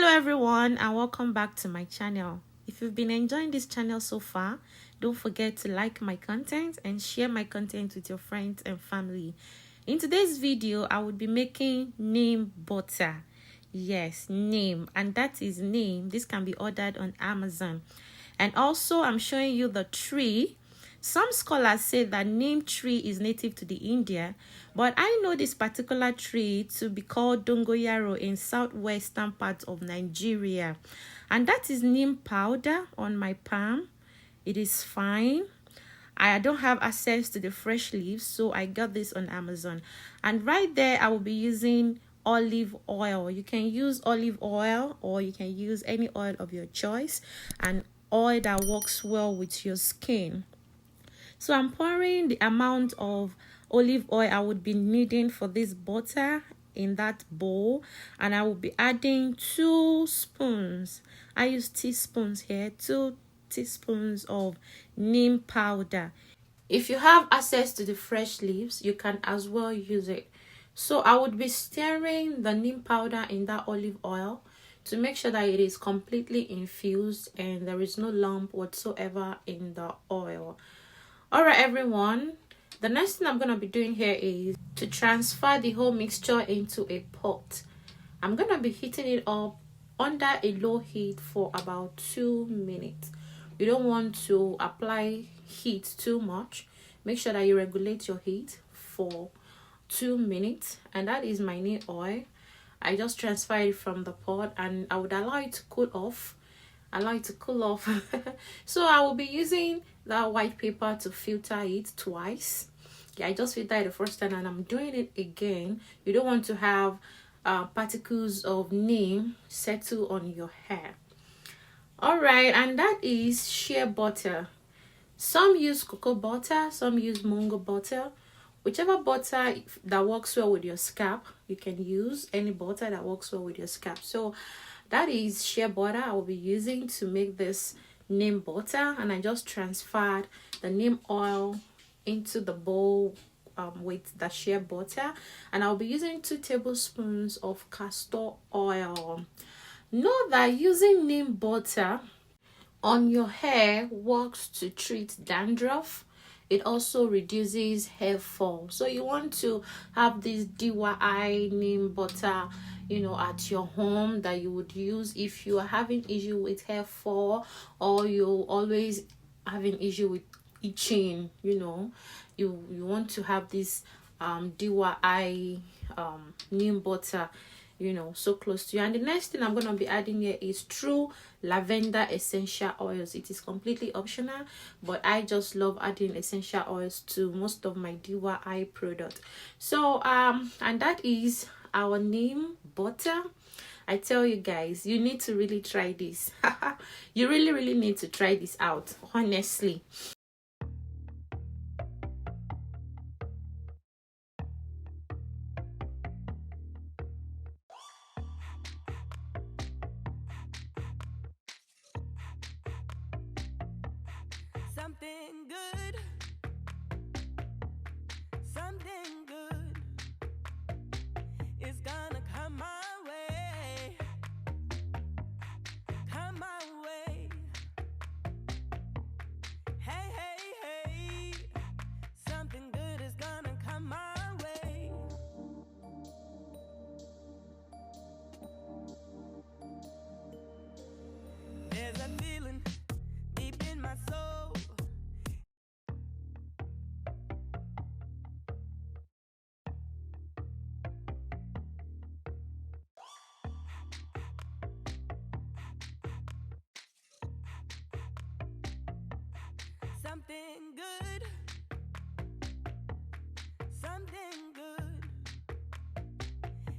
Hello everyone, and welcome back to my channel. If you've been enjoying this channel so far, don't forget to like my content and share my content with your friends and family. In today's video, I would be making neem butter. Yes, neem, and that is neem. This can be ordered on Amazon. And also I'm showing you the tree. Some scholars say that neem tree is native to the India, but I know this particular tree to be called dongoyaro in southwestern part of Nigeria. And that is neem powder on my palm. It is fine. I don't have access to the fresh leaves, so I got this on Amazon. And right there, I will be using olive oil. You can use olive oil or you can use any oil of your choice, and oil that works well with your skin. So I'm pouring the amount of olive oil I would be needing for this butter in that bowl, and I will be adding 2 spoons. I use teaspoons here, 2 teaspoons of neem powder. If you have access to the fresh leaves, you can as well use it. So I would be stirring the neem powder in that olive oil to make sure that it is completely infused and there is no lump whatsoever in the oil. Alright everyone, the next thing I'm going to be doing here is to transfer the whole mixture into a pot. I'm going to be heating it up under a low heat for about 2 minutes. You don't want to apply heat too much. Make sure that you regulate your heat for 2 minutes. And that is my neem oil. I just transfer it from the pot and I would allow it to cool off. So I will be using that white paper to filter it twice. I just filtered it the first time and I'm doing it again. You don't want to have particles of neem settle on your hair. Alright, and that is shea butter. Some use cocoa butter, some use mango butter. Whichever butter that works well with your scalp, you can use any butter that works well with your scalp. So that is shea butter I will be using to make this neem butter, and I just transferred the neem oil into the bowl with the shea butter, and I'll be using 2 tablespoons of castor oil. Know that using neem butter on your hair works to treat dandruff. It also reduces hair fall. So you want to have this DIY neem butter, at your home that you would use if you are having issue with hair fall, or you always having issue with itching. You want to have this DIY neem butter so close to you. And the next thing I'm going to be adding here is true lavender essential oils. It is completely optional, but I just love adding essential oils to most of my DIY product. So and that is our neem butter. I tell you guys, you need to really try this. You really need to try this out, honestly. Something good, something good is gonna come my way, come my way. Hey, hey, hey, something good is gonna come my way. There's a feeling deep in my soul. Something good, something good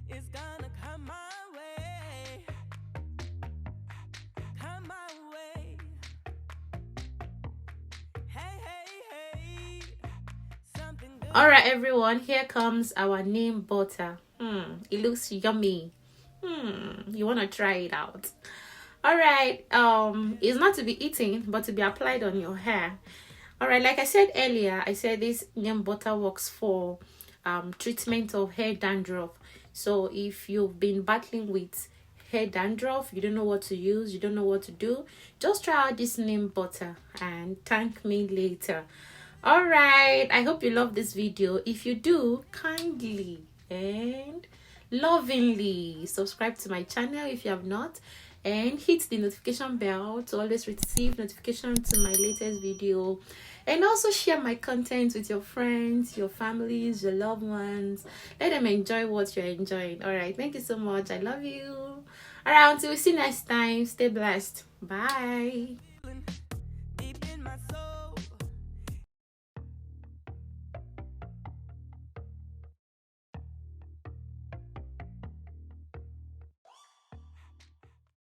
is gonna come my way, come my way. Hey, hey, hey, something good. Alright everyone, here comes our neem butter. It looks yummy. You want to try it out. Alright, it's not to be eaten but to be applied on your hair. Alright, like I said earlier, I said this neem butter works for treatment of hair dandruff. So if you've been battling with hair dandruff, you don't know what to use, you don't know what to do, just try out this neem butter and thank me later. All right, I hope you love this video. If you do, kindly and lovingly subscribe to my channel if you have not, and hit the notification bell to always receive notification to my latest video, and also share my content with your friends, your families, your loved ones. Let them enjoy what you're enjoying. All right, thank you so much. I love you. All right, until we see next time, stay blessed. Bye.